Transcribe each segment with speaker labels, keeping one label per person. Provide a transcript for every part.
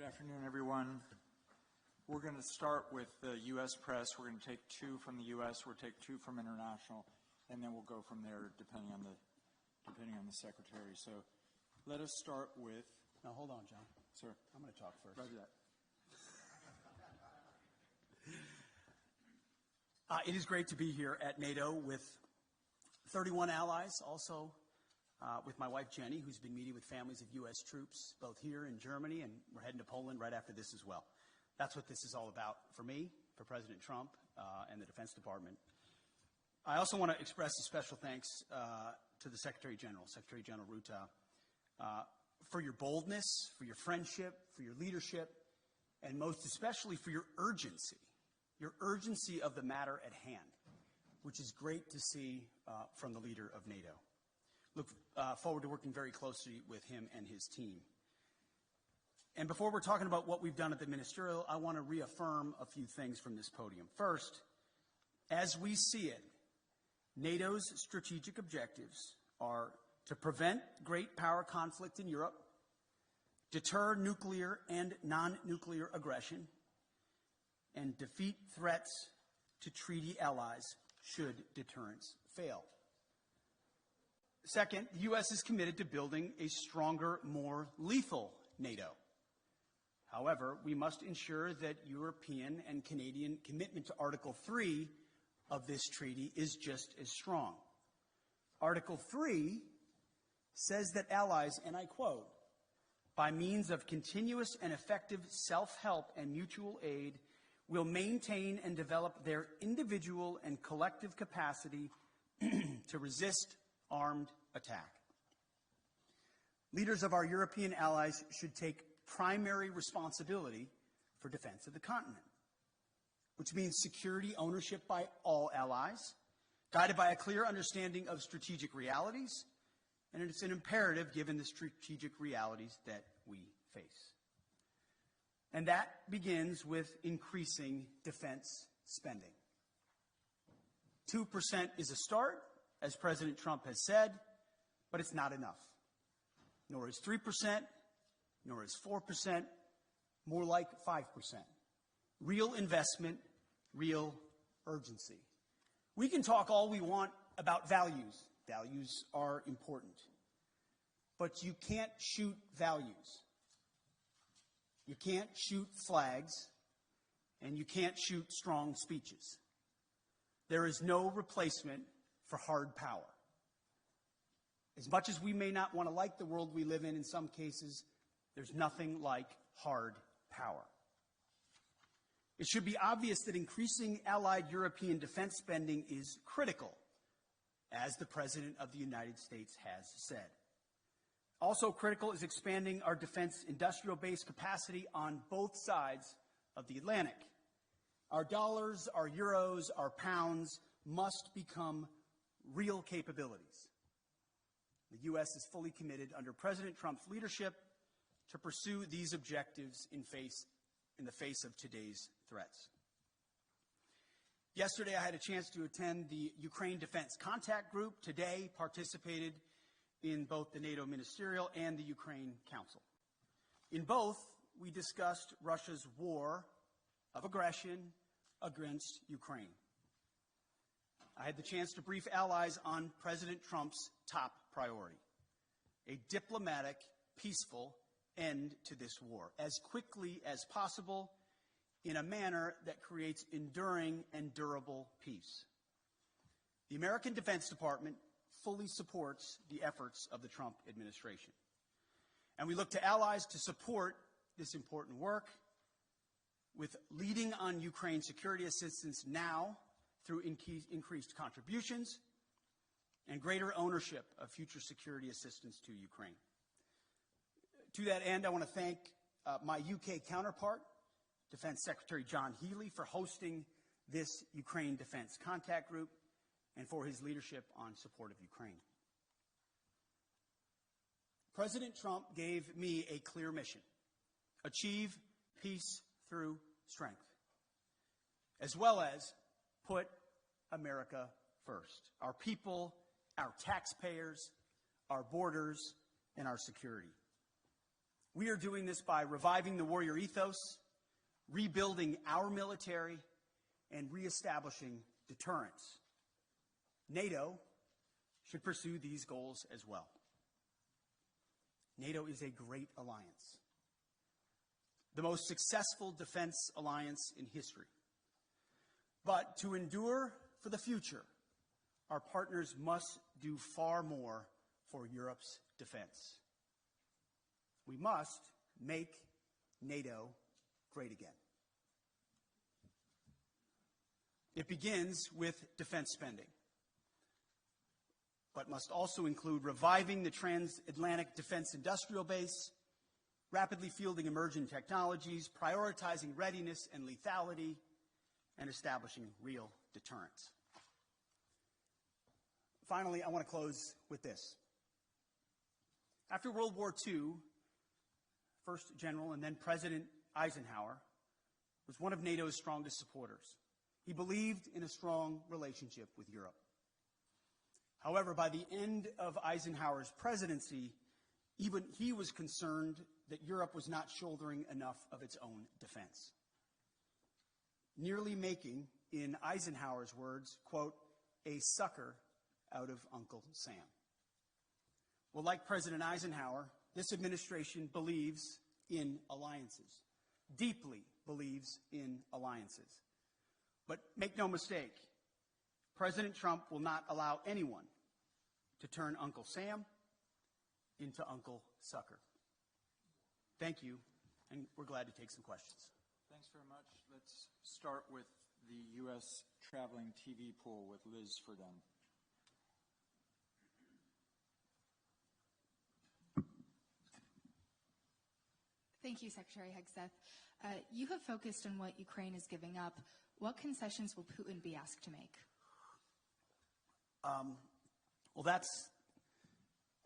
Speaker 1: Good afternoon, everyone. We're going to start with the U.S. press. We're going to take two from the U.S. We'll take two from international, and then we'll go from there depending on the secretary. So let us start with.
Speaker 2: Now hold on, John.
Speaker 1: Sir,
Speaker 2: I'm going to talk first.
Speaker 1: Roger that.
Speaker 2: It is great to be here at NATO with 31 allies, also with my wife Jenny, who's been meeting with families of U.S. troops, both here in Germany, and we're heading to Poland right after this as well. That's what this is all about for me, for President Trump, and the Defense Department. I also want to express a special thanks to the Secretary General Ruta, for your boldness, for your friendship, for your leadership, and most especially for your urgency of the matter at hand, which is great to see from the leader of NATO. Look forward to working very closely with him and his team. And before we're talking about what we've done at the ministerial, I want to reaffirm a few things from this podium. First, as we see it, NATO's strategic objectives are to prevent great power conflict in Europe, deter nuclear and non-nuclear aggression, and defeat threats to treaty allies should deterrence fail. Second, the U.S. is committed to building a stronger, more lethal NATO. However, we must ensure that European and Canadian commitment to Article 3 of this treaty is just as strong. Article 3 says that allies, and I quote, by means of continuous and effective self-help and mutual aid, will maintain and develop their individual and collective capacity to resist armed attack. Leaders of our European allies should take primary responsibility for defense of the continent, which means security ownership by all allies, guided by a clear understanding of strategic realities, and it's an imperative given the strategic realities that we face. And that begins with increasing defense spending. 2% is a start, as President Trump has said, but it's not enough. Nor is 3%, nor is 4%, more like 5%. Real investment, real urgency. We can talk all we want about values. Values are important. But you can't shoot values. You can't shoot flags, and you can't shoot strong speeches. There is no replacement for hard power. As much as we may not want to like the world we live in some cases, there's nothing like hard power. It should be obvious that increasing allied European defense spending is critical, as the President of the United States has said. Also critical is expanding our defense industrial base capacity on both sides of the Atlantic. Our dollars, our euros, our pounds must become real capabilities. The U.S. is fully committed under President Trump's leadership to pursue these objectives in the face of today's threats. Yesterday, I had a chance to attend the Ukraine Defense Contact Group. Today, participated in both the NATO Ministerial and the Ukraine Council. In both, we discussed Russia's war of aggression against Ukraine. I had the chance to brief allies on President Trump's top priority, a diplomatic, peaceful end to this war, as quickly as possible, in a manner that creates enduring and durable peace. The American Defense Department fully supports the efforts of the Trump administration. And we look to allies to support this important work with leading on Ukraine security assistance now through increased contributions and greater ownership of future security assistance to Ukraine. To that end, I want to thank my UK counterpart, Defense Secretary John Healey, for hosting this Ukraine Defense Contact Group and for his leadership on support of Ukraine. President Trump gave me a clear mission: achieve peace through strength, as well as put America first, our people, our taxpayers, our borders, and our security. We are doing this by reviving the warrior ethos, rebuilding our military, and reestablishing deterrence. NATO should pursue these goals as well. NATO is a great alliance, the most successful defense alliance in history. But to endure for the future, our partners must do far more for Europe's defense. We must make NATO great again. It begins with defense spending, but must also include reviving the transatlantic defense industrial base, rapidly fielding emerging technologies, prioritizing readiness and lethality, and establishing real deterrence. Finally, I want to close with this. After World War II, First General and then President Eisenhower was one of NATO's strongest supporters. He believed in a strong relationship with Europe. However, by the end of Eisenhower's presidency, even he was concerned that Europe was not shouldering enough of its own defense, nearly making, in Eisenhower's words, quote, a sucker out of Uncle Sam. Well, like President Eisenhower, this administration believes in alliances, deeply believes in alliances. But make no mistake, President Trump will not allow anyone to turn Uncle Sam into Uncle Sucker. Thank you, and we're glad to take some questions.
Speaker 1: Thanks very much. Let's start with the U.S. traveling TV pool with Liz Ferdin.
Speaker 3: Thank you, Secretary Hegseth. You have focused on what Ukraine is giving up. What concessions will Putin be asked to make?
Speaker 2: I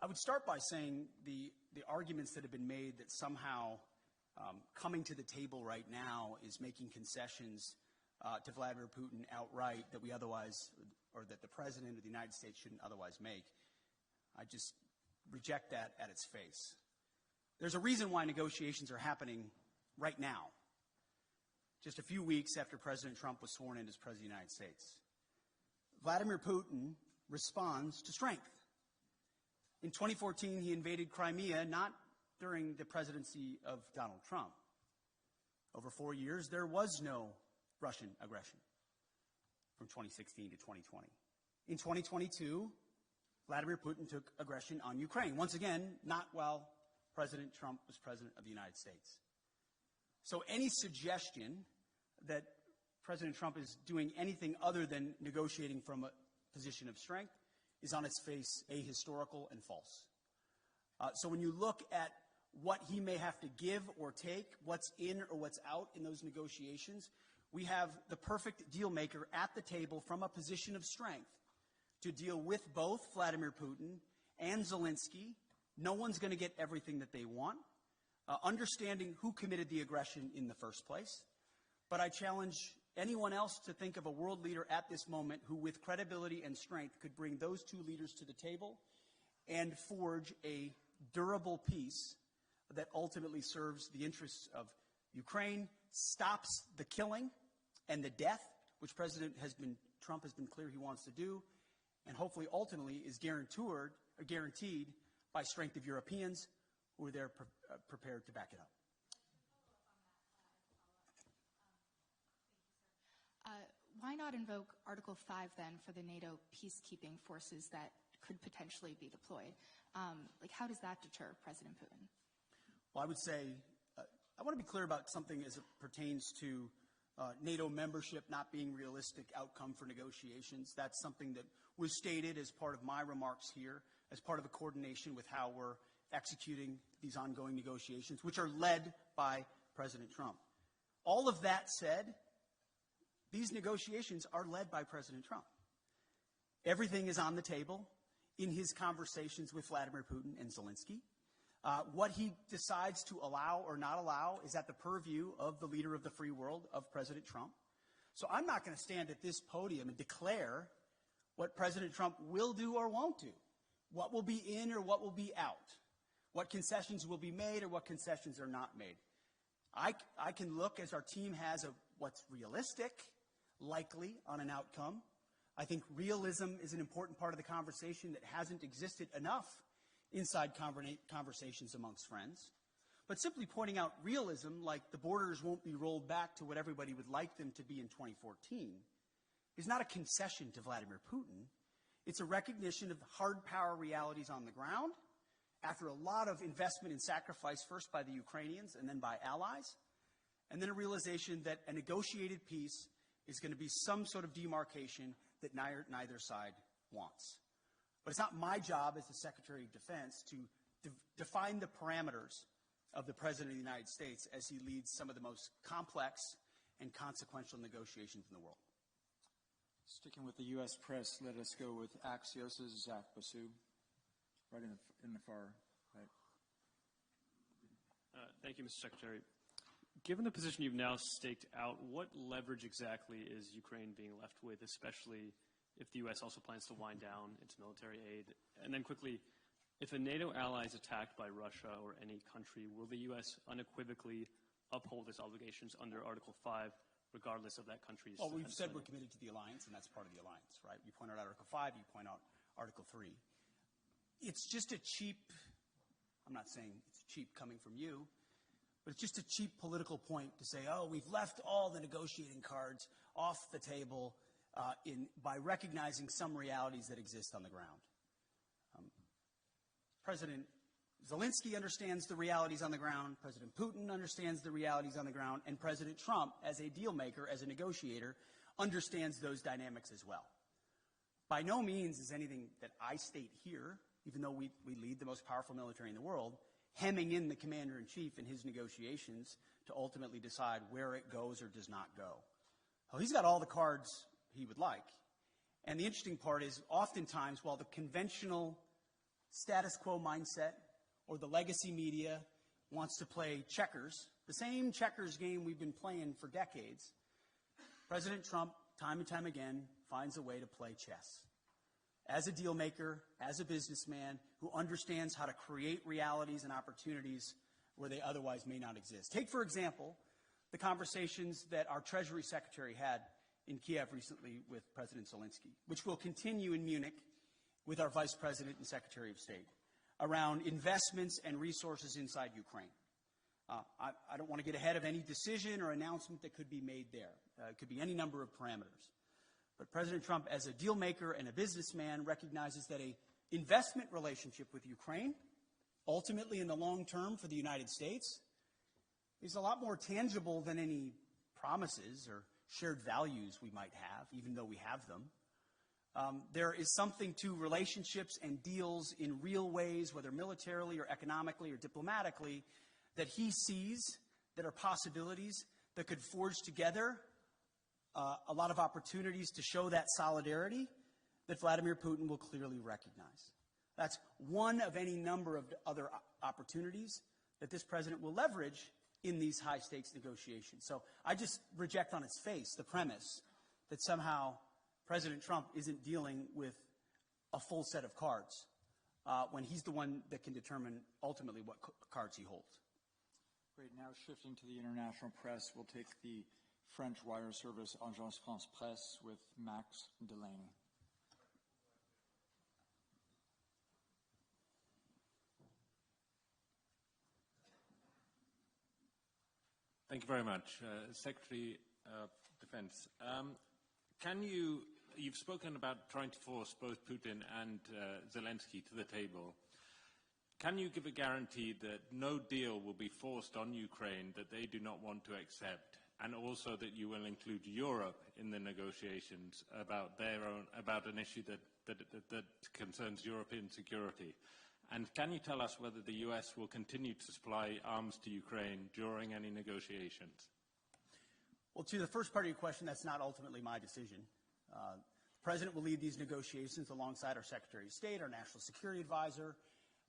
Speaker 2: would start by saying the arguments that have been made that somehow coming to the table right now is making concessions to Vladimir Putin outright that we otherwise, or that the President of the United States shouldn't otherwise make. I just reject that at its face. There's a reason why negotiations are happening right now, just a few weeks after President Trump was sworn in as President of the United States. Vladimir Putin responds to strength. In 2014, he invaded Crimea, not during the presidency of Donald Trump. Over 4 years, there was no Russian aggression from 2016 to 2020. In 2022, Vladimir Putin took aggression on Ukraine. Once again, not while President Trump was President of the United States. So any suggestion that President Trump is doing anything other than negotiating from a position of strength is on its face ahistorical and false. So when you look at what he may have to give or take, what's in or what's out in those negotiations, we have the perfect deal maker at the table from a position of strength to deal with both Vladimir Putin and Zelensky. No one's going to get everything that they want. Understanding who committed the aggression in the first place. But I challenge anyone else to think of a world leader at this moment who, with credibility and strength, could bring those two leaders to the table and forge a durable peace that ultimately serves the interests of Ukraine, stops the killing and the death, which Trump has been clear he wants to do, and hopefully ultimately is guaranteed by strength of Europeans who are there prepared to back it up.
Speaker 3: Why not invoke Article 5 then for the NATO peacekeeping forces that could potentially be deployed? How does that deter President Putin?
Speaker 2: Well, I would say, I want to be clear about something as it pertains to NATO membership not being realistic outcome for negotiations. That's something that was stated as part of my remarks here, as part of a coordination with how we're executing these ongoing negotiations, which are led by President Trump. All of that said, these negotiations are led by President Trump. Everything is on the table in his conversations with Vladimir Putin and Zelensky. What he decides to allow or not allow is at the purview of the leader of the free world, of President Trump. So I'm not going to stand at this podium and declare what President Trump will do or won't do, what will be in or what will be out. what concessions will be made or what concessions are not made. I can look, as our team has, of what's realistic, likely on an outcome. I think realism is an important part of the conversation that hasn't existed enough inside conversations amongst friends. But simply pointing out realism, like the borders won't be rolled back to what everybody would like them to be in 2014, is not a concession to Vladimir Putin. It's a recognition of hard power realities on the ground after a lot of investment and sacrifice, first by the Ukrainians and then by allies, and then a realization that a negotiated peace is going to be some sort of demarcation that neither side wants. But it's not my job as the Secretary of Defense to define the parameters of the President of the United States as he leads some of the most complex and consequential negotiations in the world.
Speaker 1: Sticking with the U.S. press, let us go with Axios' Zach Basu, right in the far right.
Speaker 4: Thank you, Mr. Secretary. Given the position you've now staked out, what leverage exactly is Ukraine being left with, especially if the U.S. also plans to wind down its military aid? And then quickly, if a NATO ally is attacked by Russia or any country, will the U.S. unequivocally uphold its obligations under Article 5, regardless of that country's...
Speaker 2: Well, we've said we're committed to the alliance, and that's part of the alliance, right? You point out Article 5, you point out Article 3. It's just a cheap, I'm not saying it's cheap coming from you, but it's just a cheap political point to say, oh, we've left all the negotiating cards off the table by recognizing some realities that exist on the ground. President Zelensky understands the realities on the ground, President Putin understands the realities on the ground, and President Trump, as a deal maker, as a negotiator, understands those dynamics as well. By no means is anything that I state here, even though we lead the most powerful military in the world, hemming in the commander-in-chief in his negotiations to ultimately decide where it goes or does not go. Well, he's got all the cards he would like. And the interesting part is, oftentimes, while the conventional status quo mindset or the legacy media wants to play checkers, the same checkers game we've been playing for decades, President Trump, time and time again, finds a way to play chess. As a deal maker, as a businessman who understands how to create realities and opportunities where they otherwise may not exist. Take, for example, the conversations that our Treasury Secretary had in Kiev recently with President Zelensky, which will continue in Munich with our Vice President and Secretary of State, around investments and resources inside Ukraine. I don't want to get ahead of any decision or announcement that could be made there. It could be any number of parameters. But President Trump, as a deal maker and a businessman, recognizes that an investment relationship with Ukraine, ultimately in the long term for the United States, is a lot more tangible than any promises or shared values we might have, even though we have them. There is something to relationships and deals in real ways, whether militarily or economically or diplomatically, that he sees that are possibilities that could forge together a lot of opportunities to show that solidarity that Vladimir Putin will clearly recognize. That's one of any number of other opportunities that this president will leverage in these high-stakes negotiations. So I just reject on its face the premise that somehow President Trump isn't dealing with a full set of cards when he's the one that can determine ultimately what cards he holds.
Speaker 1: Great. Now shifting to the international press, we'll take the French wire service Agence France Presse with Max Delaney.
Speaker 5: Thank you very much. Secretary of Defense, you've spoken about trying to force both Putin and Zelensky to the table. Can you give a guarantee that no deal will be forced on Ukraine that they do not want to accept, and also that you will include Europe in the negotiations about an issue that concerns European security? And can you tell us whether the U.S. will continue to supply arms to Ukraine during any negotiations?
Speaker 2: Well, to the first part of your question, that's not ultimately my decision. The President will lead these negotiations alongside our Secretary of State, our National Security Advisor,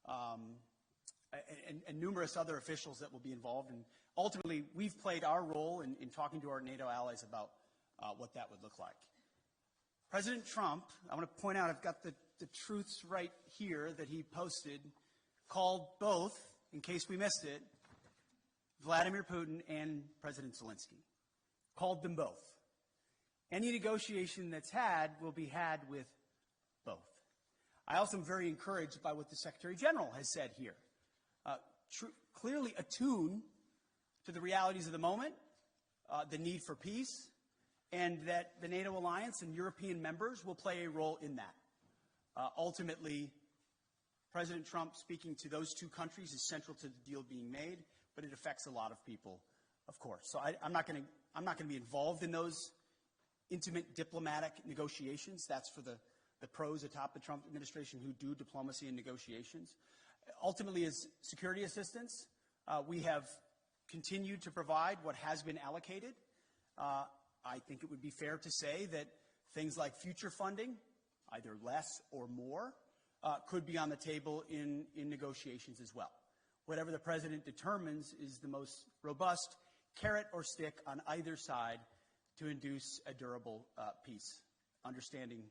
Speaker 2: and numerous other officials that will be involved. And ultimately, we've played our role in talking to our NATO allies about what that would look like. President Trump, I want to point out, I've got the truths right here that he posted called both, in case we missed it, Vladimir Putin and President Zelensky. Called them both. Any negotiation that's had will be had with both. I also am very encouraged by what the Secretary General has said here. Clearly attuned to the realities of the moment, the need for peace, and that the NATO alliance and European members will play a role in that. Ultimately, President Trump speaking to those two countries is central to the deal being made, but it affects a lot of people, of course. So I'm not going to be involved in those intimate diplomatic negotiations. That's for the pros atop the Trump administration who do diplomacy and negotiations. Ultimately, as security assistance, we have continued to provide what has been allocated. I think it would be fair to say that things like future funding, either less or more, could be on the table in negotiations as well. Whatever the president determines is the most robust carrot or stick on either side to induce a durable peace, understanding,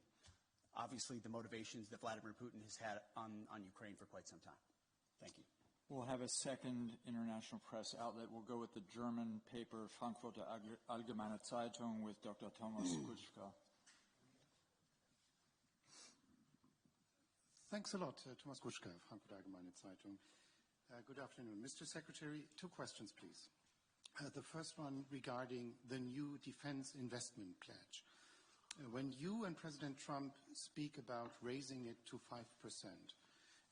Speaker 2: obviously, the motivations that Vladimir Putin has had on Ukraine for quite some time. Thank you.
Speaker 1: We'll have a second international press outlet. We'll go with the German paper Frankfurter Allgemeine Zeitung with Dr. Thomas Kuczka.
Speaker 6: Thanks a lot, Thomas Kuczka, Frankfurter Allgemeine Zeitung. Good afternoon. Mr. Secretary, 2 questions, please. The first one regarding the new defense investment pledge. When you and President Trump speak about raising it to 5%,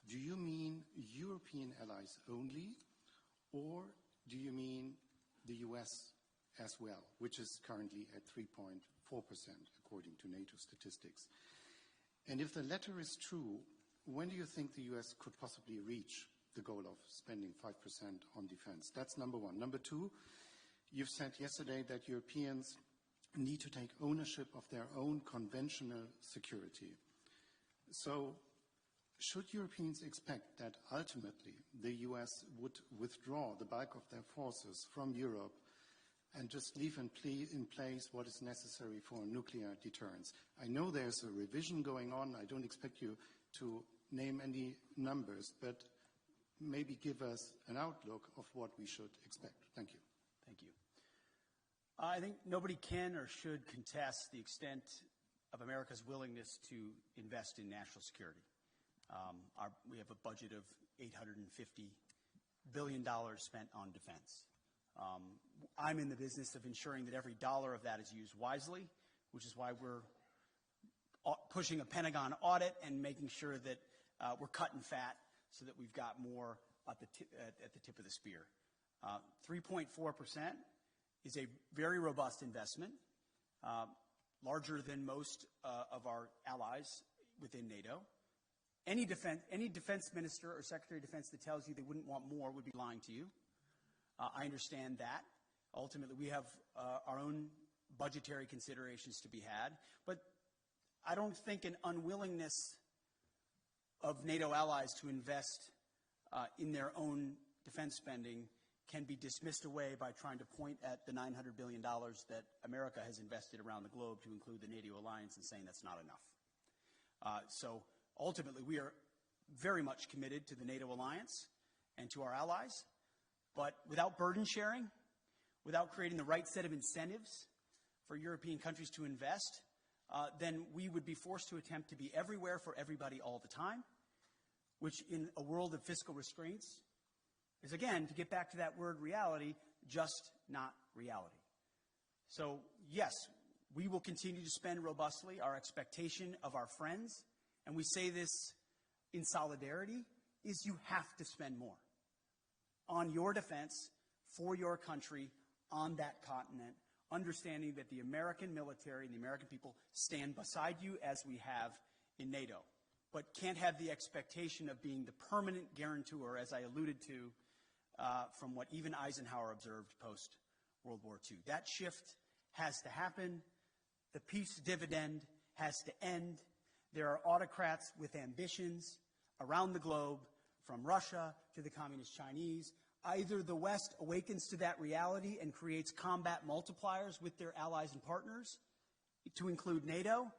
Speaker 6: do you mean European allies only, or do you mean the US as well, which is currently at 3.4% according to NATO statistics? And if the latter is true, when do you think the US could possibly reach the goal of spending 5% on defense? That's number one. Number two, you've said yesterday that Europeans need to take ownership of their own conventional security. So should Europeans expect that ultimately the US would withdraw the bulk of their forces from Europe and just leave in place what is necessary for nuclear deterrence? I know there's a revision going on. I don't expect you to name any numbers, but maybe give us an outlook of what we should expect. Thank you.
Speaker 2: Thank you. I think nobody can or should contest the extent of America's willingness to invest in national security. We have a budget of $850 billion spent on defense. I'm in the business of ensuring that every dollar of that is used wisely, which is why we're pushing a Pentagon audit and making sure that we're cutting fat so that we've got more at the tip of the spear. 3.4% is a very robust investment, larger than most of our allies within NATO. Any defense minister or secretary of defense that tells you they wouldn't want more would be lying to you. I understand that. Ultimately, we have our own budgetary considerations to be had, but I don't think an unwillingness of NATO allies to invest in their own defense spending can be dismissed away by trying to point at the $900 billion that America has invested around the globe to include the NATO alliance and saying that's not enough. So ultimately, we are very much committed to the NATO alliance and to our allies, but without burden sharing, without creating the right set of incentives for European countries to invest, then we would be forced to attempt to be everywhere for everybody all the time, which in a world of fiscal restraints is, again, to get back to that word reality, just not reality. So, yes, we will continue to spend robustly. Our expectation of our friends, and we say this in solidarity, is you have to spend more on your defense, for your country, on that continent, understanding that the American military and the American people stand beside you as we have in NATO, but can't have the expectation of being the permanent guarantor, as I alluded to, from what even Eisenhower observed post-World War II. That shift has to happen. The peace dividend has to end. There are autocrats with ambitions around the globe, from Russia to the Communist Chinese. Either the West awakens to that reality and creates combat multipliers with their allies and partners, to include NATO,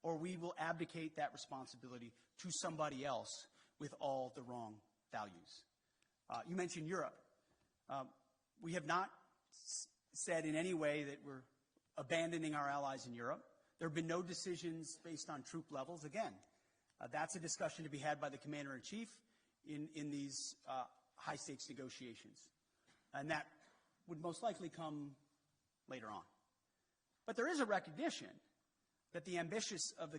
Speaker 2: or we will abdicate that responsibility to somebody else with all the wrong values. You mentioned Europe. We have not said in any way that we're abandoning our allies in Europe. There have been no decisions based on troop levels. Again, that's a discussion to be had by the Commander-in-Chief in these high-stakes negotiations. And that would most likely come later on. But there is a recognition that the ambitions of the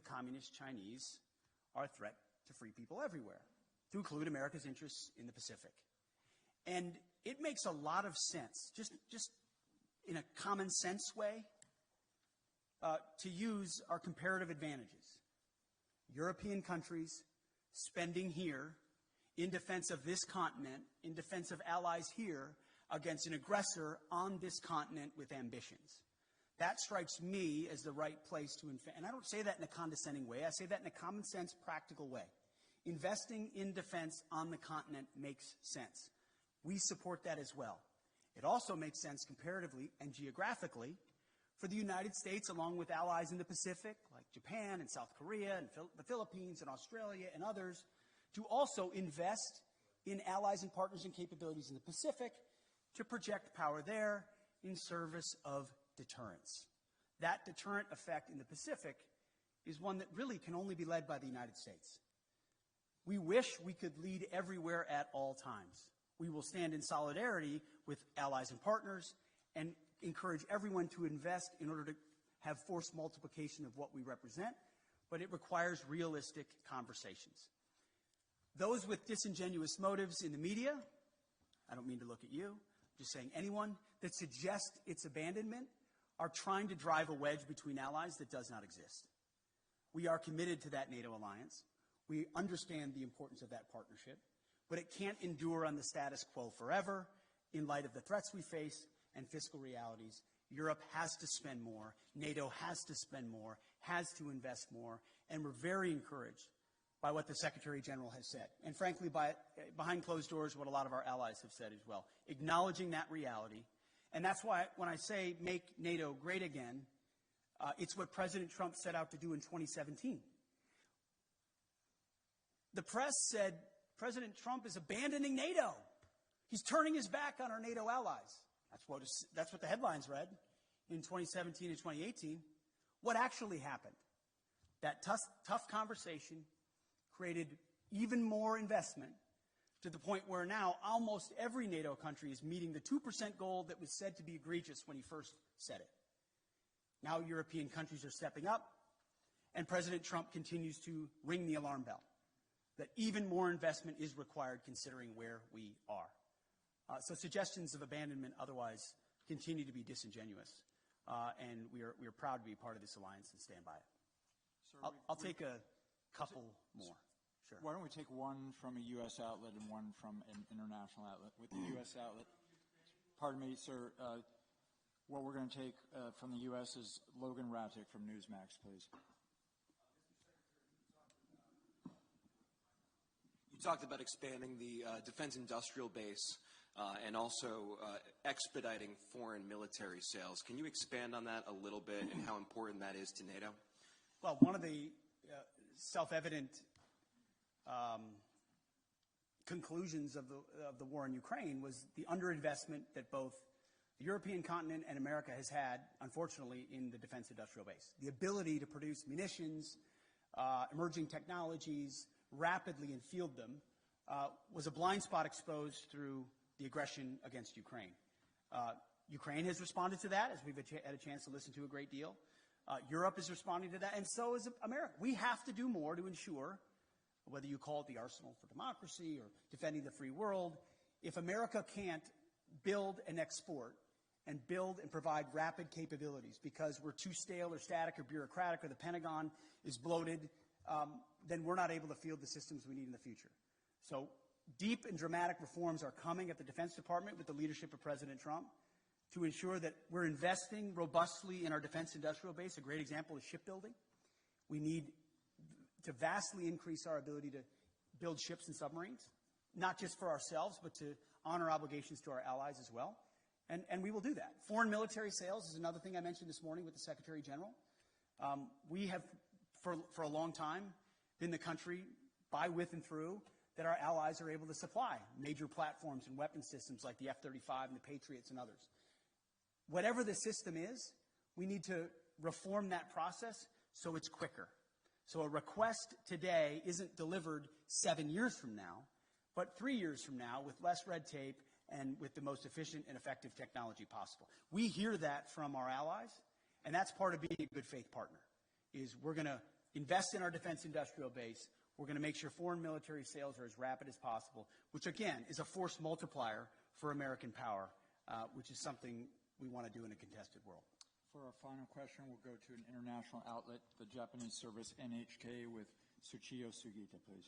Speaker 2: communist Chinese are a threat to free people everywhere, to include America's interests in the Pacific. And it makes a lot of sense, just in a common sense way, to use our comparative advantages. European countries spending here in defense of this continent, in defense of allies here, against an aggressor on this continent with ambitions. That strikes me as the right place to invest. And I don't say that in a condescending way. I say that in a common sense, practical way. Investing in defense on the continent makes sense. We support that as well. It also makes sense comparatively and geographically for the United States, along with allies in the Pacific, like Japan and South Korea and the Philippines and Australia and others, to also invest in allies and partners and capabilities in the Pacific to project power there in service of deterrence. That deterrent effect in the Pacific is one that really can only be led by the United States. We wish we could lead everywhere at all times. We will stand in solidarity with allies and partners and encourage everyone to invest in order to have force multiplication of what we represent, but it requires realistic conversations. Those with disingenuous motives in the media, I don't mean to look at you, I'm just saying anyone that suggests its abandonment are trying to drive a wedge between allies that does not exist. We are committed to that NATO alliance. We understand the importance of that partnership, but it can't endure on the status quo forever in light of the threats we face and fiscal realities. Europe has to spend more. NATO has to spend more, has to invest more, and we're very encouraged by what the Secretary General has said. And frankly, behind closed doors, what a lot of our allies have said as well, acknowledging that reality. And that's why when I say make NATO great again, it's what President Trump set out to do in 2017. The press said President Trump is abandoning NATO. He's turning his back on our NATO allies. That's what the headlines read in 2017 and 2018. What actually happened? That tough conversation created even more investment to the point where now almost every NATO country is meeting the 2% goal that was said to be egregious when he first said it. Now European countries are stepping up, and President Trump continues to ring the alarm bell that even more investment is required considering where we are. So suggestions of abandonment otherwise continue to be disingenuous, and we are proud to be part of this alliance and stand by it.
Speaker 1: Sir,
Speaker 2: I'll take a couple more. Sure.
Speaker 1: Why don't we take one from a U.S. outlet and one from an international outlet? With the U.S. outlet, pardon me, sir, what we're going to take from the U.S. is Logan Ratic from Newsmax, please.
Speaker 7: You talked about expanding the defense industrial base and also expediting foreign military sales. Can you expand on that a little bit and how important that is to NATO?
Speaker 2: Well, one of the self-evident conclusions of the war in Ukraine was the underinvestment that both the European continent and America has had, unfortunately, in the defense industrial base. The ability to produce munitions, emerging technologies, rapidly and field them, was a blind spot exposed through the aggression against Ukraine. Ukraine has responded to that, as we've had a chance to listen to a great deal. Europe is responding to that, and so is America. We have to do more to ensure, whether you call it the arsenal for democracy or defending the free world, if America can't build and export and build and provide rapid capabilities because we're too stale or static or bureaucratic or the Pentagon is bloated, then we're not able to field the systems we need in the future. So deep and dramatic reforms are coming at the Defense Department with the leadership of President Trump to ensure that we're investing robustly in our defense industrial base. A great example is shipbuilding. We need to vastly increase our ability to build ships and submarines, not just for ourselves, but to honor obligations to our allies as well. And we will do that. Foreign military sales is another thing I mentioned this morning with the Secretary General. We have, for a long time, been the country, by, with, and through that our allies are able to supply, major platforms and weapon systems like the F-35 and the Patriots and others. Whatever the system is, we need to reform that process so it's quicker. So a request today isn't delivered 7 years from now, but 3 years from now with less red tape and with the most efficient and effective technology possible. We hear that from our allies, and that's part of being a good faith partner, is we're going to invest in our defense industrial base. We're going to make sure foreign military sales are as rapid as possible, which, again, is a force multiplier for American power, which is something we want to do in a contested world.
Speaker 1: For our final question, we'll go to an international outlet, the Japanese service NHK, with Tsuchiyo Sugita, please.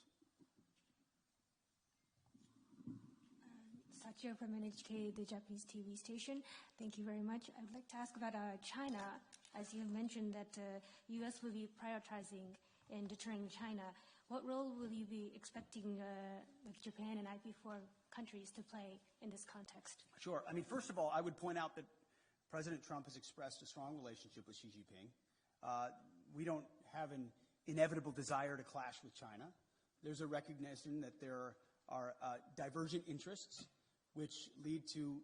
Speaker 8: Sachio from NHK, the Japanese TV station. Thank you very much. I'd like to ask about China. As you mentioned that U.S. will be prioritizing in deterring China. What role will you be expecting with Japan and IP4 countries to play in this context?
Speaker 2: Sure. I mean, first of all, I would point out that President Trump has expressed a strong relationship with Xi Jinping. We don't have an inevitable desire to clash with China. There's a recognition that there are divergent interests which lead to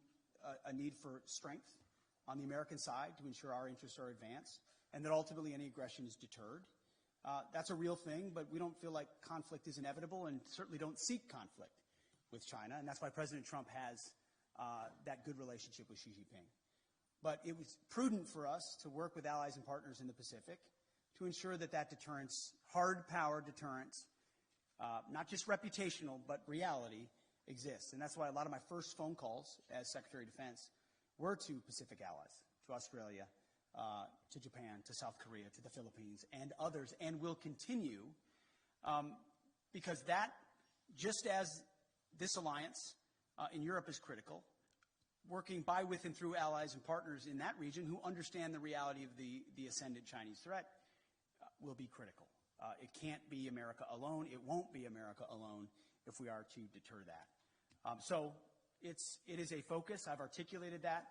Speaker 2: a need for strength on the American side to ensure our interests are advanced, and that ultimately any aggression is deterred. That's a real thing, but we don't feel like conflict is inevitable and certainly don't seek conflict with China, and that's why President Trump has that good relationship with Xi Jinping. But it was prudent for us to work with allies and partners in the Pacific to ensure that that deterrence, hard power deterrence, not just reputational, but reality, exists. And that's why a lot of my first phone calls as Secretary of Defense were to Pacific allies, to Australia, to Japan, to South Korea, to the Philippines, and others, and will continue, because that, just as this alliance in Europe is critical, working by, with, and through allies and partners in that region who understand the reality of the ascendant Chinese threat will be critical. It can't be America alone. It won't be America alone if we are to deter that. So it is a focus. I've articulated that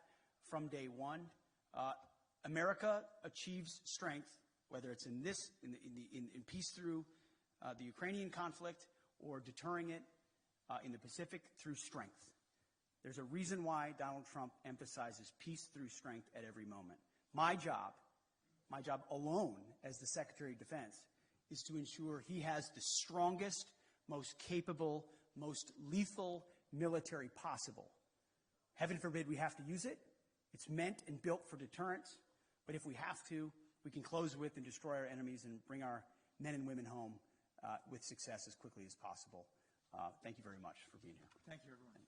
Speaker 2: from day one. America achieves strength, whether it's in peace through the Ukrainian conflict or deterring it in the Pacific through strength. There's a reason why Donald Trump emphasizes peace through strength at every moment. My job alone as the Secretary of Defense is to ensure he has the strongest, most capable, most lethal military possible. Heaven forbid we have to use it. It's meant and built for deterrence. But if we have to, we can close with and destroy our enemies and bring our men and women home with success as quickly as possible. Thank you very much for being here.
Speaker 1: Thank you, everyone.